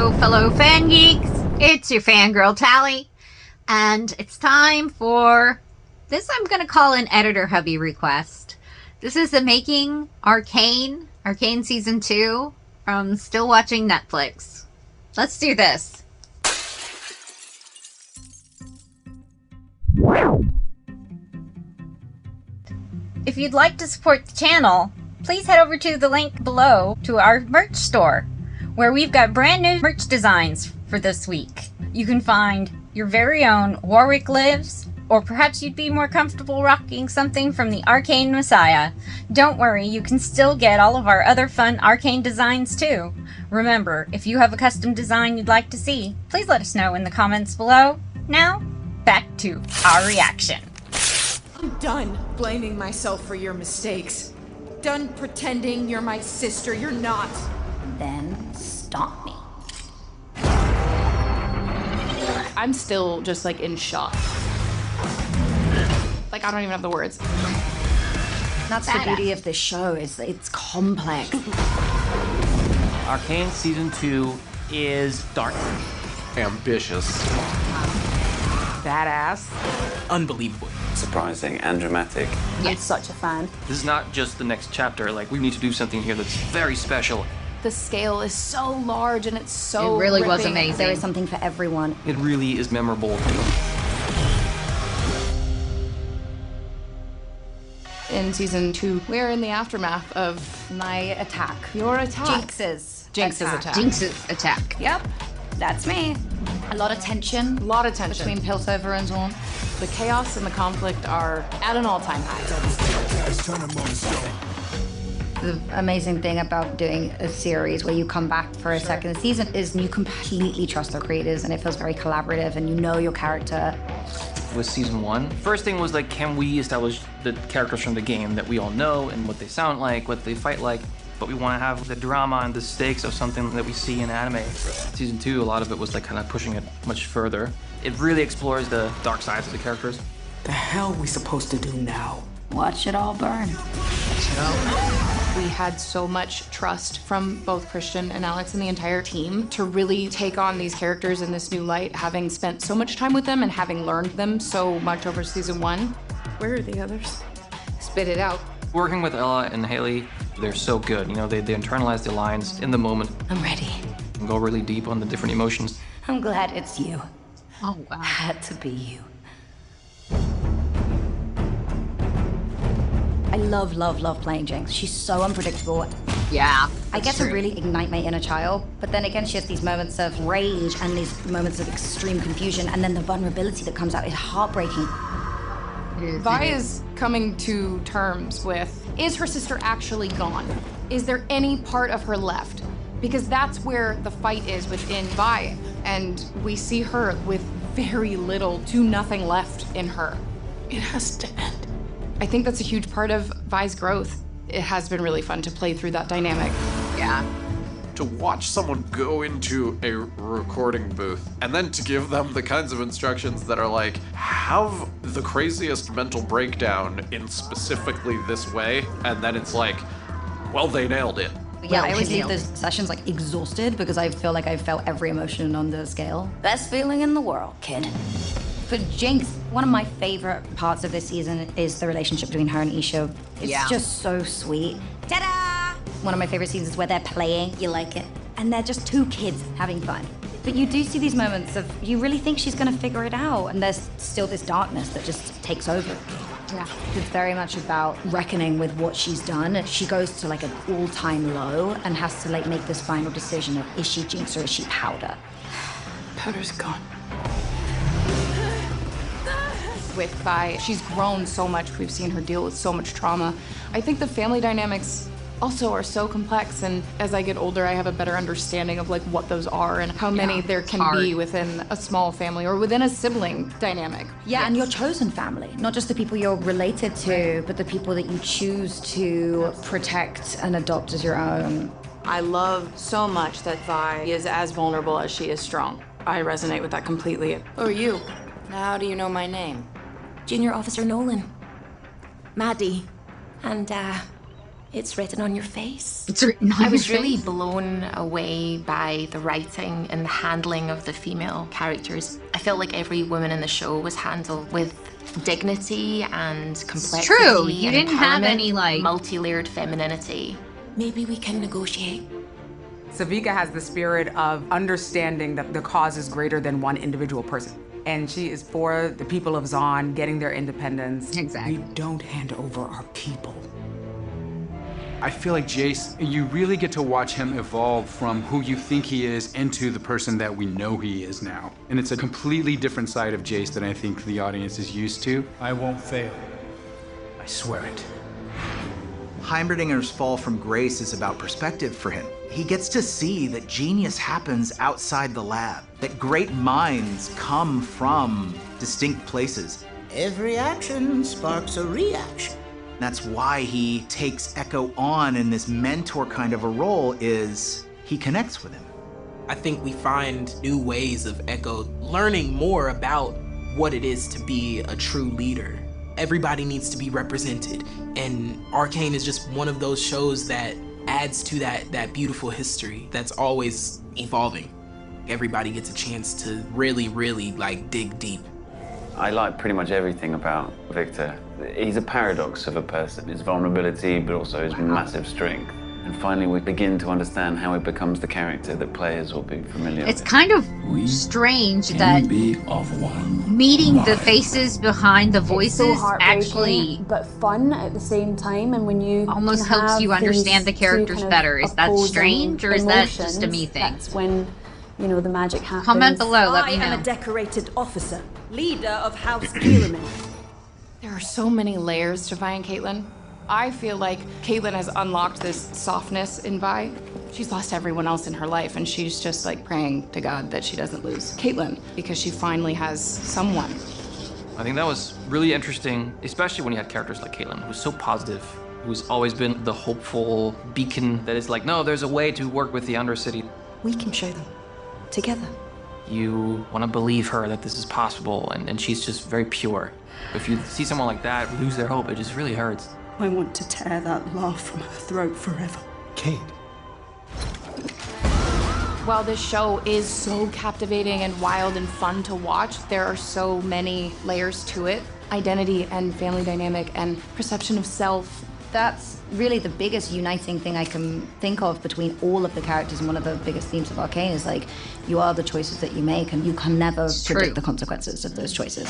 Hello, fellow FanGeeks. It's your FanGirl Tally, and it's time for this. I'm going to call an editor hubby request. This is the Making Arcane Season 2 from Still Watching Netflix. Let's do this. If you'd like to support the channel, please head over to the link below to our merch store, where we've got brand new merch designs for this week. You can find your very own Warwick Lives, or perhaps you'd be more comfortable rocking something from the Arcane Messiah. Don't worry, you can still get all of our other fun Arcane designs too. Remember, if you have a custom design you'd like to see, please let us know in the comments below. Now, back to our reaction. I'm done blaming myself for your mistakes. Done pretending you're my sister. You're not. Then stop me. I'm still just like in shock. Like I don't even have the words. That's the beauty of this show, is that it's complex. Arcane Season 2 is dark. Ambitious. Badass. Unbelievable. Surprising and dramatic. I'm such a fan. This is not just the next chapter, like we need to do something here that's very special. The scale is so large and it's so It really was ripping. amazing. There is something for everyone. It really is memorable. In Season 2, we're in the aftermath of My attack. your attack. Jinx's attack. Jinx's attack. Yep, that's me. A lot of tension. A lot of tension. Between Piltover and Zorn. The chaos and the conflict are at an all-time high. The amazing thing about doing a series where you come back for a second season is you completely trust the creators, and it feels very collaborative, and you know your character. With Season 1, first thing was like, can we establish the characters from the game that we all know and what they sound like, what they fight like, but we want to have the drama and the stakes of something that we see in anime. Season 2, a lot of it was like kind of pushing it much further. It really explores the dark sides of the characters. The hell we supposed to do now? Watch it all burn. We had so much trust from both Christian and Alex and the entire team to really take on these characters in this new light, having spent so much time with them and having learned them so much over Season 1. Where are the others? Spit it out. Working with Ella and Haley, they're so good. You know, they internalize the lines in the moment I'm ready. and go really deep on the different emotions. I'm glad it's you. Oh, wow. Had to be you. I love playing Jinx. She's so unpredictable. Yeah. I get to really ignite my inner child, but then again, she has these moments of rage and these moments of extreme confusion, and then the vulnerability that comes out is heartbreaking. Vi is coming to terms with, is her sister actually gone? Is there any part of her left? Because that's where the fight is within Vi, and we see her with very little to nothing left in her. It has to end. I think that's a huge part of Vi's growth. It has been really fun to play through that dynamic. Yeah. To watch someone go into a recording booth and then to give them the kinds of instructions that are like, have the craziest mental breakdown in specifically this way, and then it's like, well, they nailed it. Yeah, I always leave nailed those sessions like exhausted because I feel like I've felt every emotion on the scale. Best feeling in the world, kid. For Jinx, one of my favorite parts of this season is the relationship between her and Isha. It's just so sweet. Ta-da! One of my favorite scenes is where they're playing. You like it? And they're just two kids having fun. But you do see these moments of, you really think she's gonna figure it out, and there's still this darkness that just takes over. Yeah. It's very much about reckoning with what she's done. She goes to like an all-time low and has to like make this final decision of, is she Jinx or is she Powder? Powder's gone. With Vi, she's grown so much. We've seen her deal with so much trauma. I think the family dynamics also are so complex, and as I get older, I have a better understanding of like what those are and how many there can be within a small family or within a sibling dynamic. Yeah, and your chosen family, not just the people you're related to, but the people that you choose to protect and adopt as your own. I love so much that Vi is as vulnerable as she is strong. I resonate with that completely. Who are you? How do you know my name? Junior Officer Nolan. Maddie. And, It's written on your face. It's written on I was your really face. blown away by the writing and the handling of the female characters. I felt like every woman in the show was handled with dignity and complexity. True. You and didn't have empowerment, any, like... multi-layered femininity. Maybe we can negotiate. Savika has the spirit of understanding that the cause is greater than one individual person. And she is for the people of Zon getting their independence. Exactly. We don't hand over our people. I feel like Jace, you really get to watch him evolve from who you think he is into the person that we know he is now. And it's a completely different side of Jace than I think the audience is used to. I won't fail. I swear it. Heimerdinger's fall from grace is about perspective for him. He gets to see that genius happens outside the lab, that great minds come from distinct places. Every action sparks a reaction. That's why he takes Echo on in this mentor kind of a role, is he connects with him. I think we find new ways of Echo learning more about what it is to be a true leader. Everybody needs to be represented, and Arcane is just one of those shows that adds to that beautiful history that's always evolving. Everybody gets a chance to really, really like dig deep. I like pretty much everything about Victor. He's a paradox of a person, his vulnerability, but also his massive strength. And finally, we begin to understand how he becomes the character that players will be familiar with. It's kind of strange that meeting the faces behind the voices actually but fun at the same time, and when you almost helps you understand the characters better. Is that strange, or is that just a me thing? That's when, you know, the magic happens. Comment below, let me know. I am a decorated officer, leader of House Gilliman. There are so many layers to Vi and Caitlin. I feel like Caitlin has unlocked this softness in Vi. She's lost everyone else in her life, and she's just like praying to God that she doesn't lose Caitlin, because she finally has someone. I think that was really interesting, especially when you had characters like Caitlin, who's so positive, who's always been the hopeful beacon that is like, no, there's a way to work with the Undercity. We can show them. Together. You want to believe her that this is possible, and she's just very pure. If you see someone like that lose their hope, it just really hurts. I want to tear that laugh from her throat forever. Kate. While this show is so captivating and wild and fun to watch, there are so many layers to it. Identity and family dynamic and perception of self. That's really the biggest uniting thing I can think of between all of the characters, and one of the biggest themes of Arcane is like, you are the choices that you make, and you can never predict the consequences of those choices.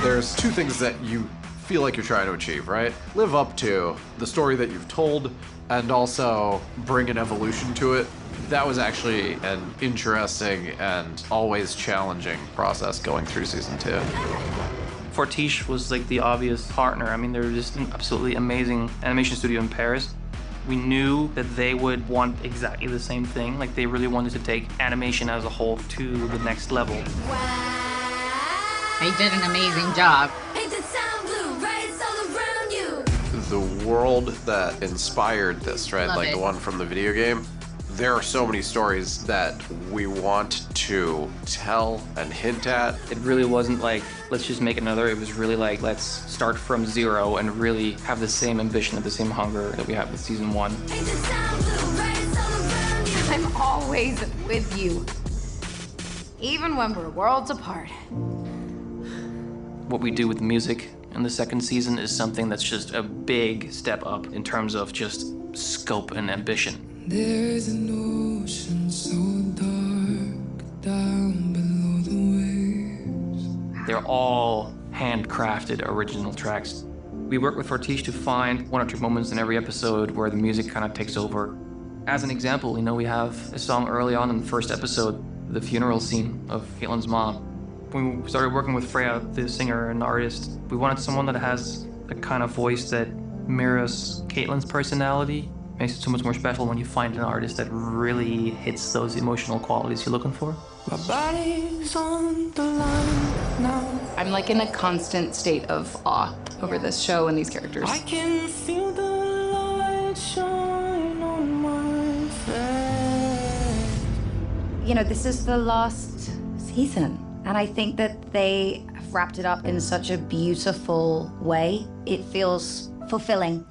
There's two things that you feel like you're trying to achieve, right? Live up to the story that you've told, and also bring an evolution to it. That was actually an interesting and always challenging process going through season 2. Fortiche was like the obvious partner. I mean, they're just an absolutely amazing animation studio in Paris. We knew that they would want exactly the same thing. Like, they really wanted to take animation as a whole to the next level. They did an amazing job. The world that inspired this, right? Love like it. the one from the video game. There are so many stories that we want to tell and hint at. It really wasn't like, let's just make another. It was really like, let's start from zero and really have the same ambition and the same hunger that we had with season 1. I'm always with you, even when we're worlds apart. What we do with the music in the second season is something that's just a big step up in terms of just scope and ambition. There's an ocean so dark down below the waves. They're all handcrafted original tracks. We work with Fortiche to find 1 or 2 moments in every episode where the music kind of takes over. As an example, you know, we have a song early on in the first episode, the funeral scene of Caitlin's mom. When we started working with Freya, the singer and artist, we wanted someone that has a kind of voice that mirrors Caitlin's personality. Makes it so much more special when you find an artist that really hits those emotional qualities you're looking for. My body's on the line now. I'm like in a constant state of awe over this show and these characters. I can feel the light shine on my face. You know, this is the last season, and I think that they have wrapped it up in such a beautiful way. It feels fulfilling.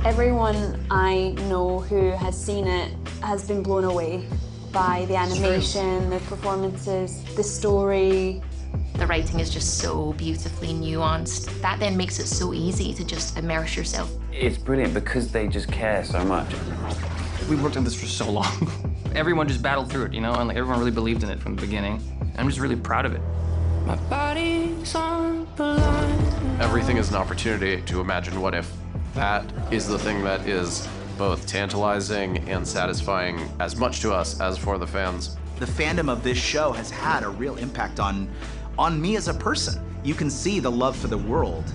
Everyone I know who has seen it has been blown away by the animation, the performances, the story. The writing is just so beautifully nuanced. That then makes it so easy to just immerse yourself. It's brilliant because they just care so much. We worked on this for so long. Everyone just battled through it, you know, and like everyone really believed in it from the beginning. I'm just really proud of it. My body's on the line. Everything is an opportunity to imagine what if. That is the thing that is both tantalizing and satisfying as much to us as for the fans. The fandom of this show has had a real impact on me as a person. You can see the love for the world.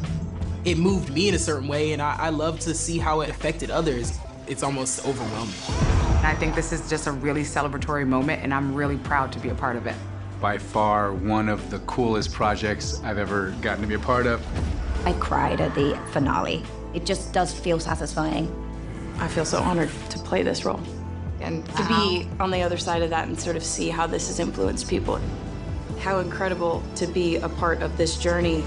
It moved me in a certain way, and I love to see how it affected others. It's almost overwhelming. I think this is just a really celebratory moment, and I'm really proud to be a part of it. By far, one of the coolest projects I've ever gotten to be a part of. I cried at the finale. It just does feel satisfying. I feel so honored to play this role. And to be on the other side of that and sort of see how this has influenced people. How incredible to be a part of this journey.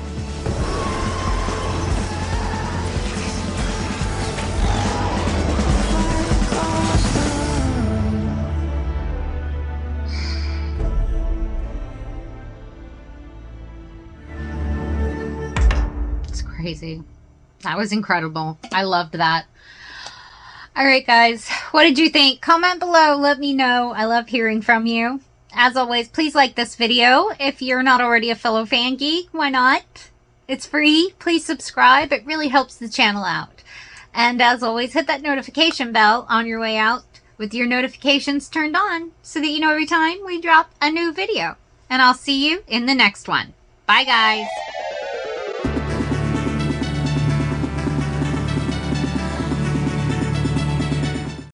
It's crazy. That was incredible. I loved that. All right, guys, what did you think? Comment below. Let me know. I love hearing from you. As always, please like this video. If you're not already a fellow fan geek, why not? It's free. Please subscribe. It really helps the channel out. And as always, hit that notification bell on your way out with your notifications turned on so that you know every time we drop a new video. And I'll see you in the next one. Bye, guys.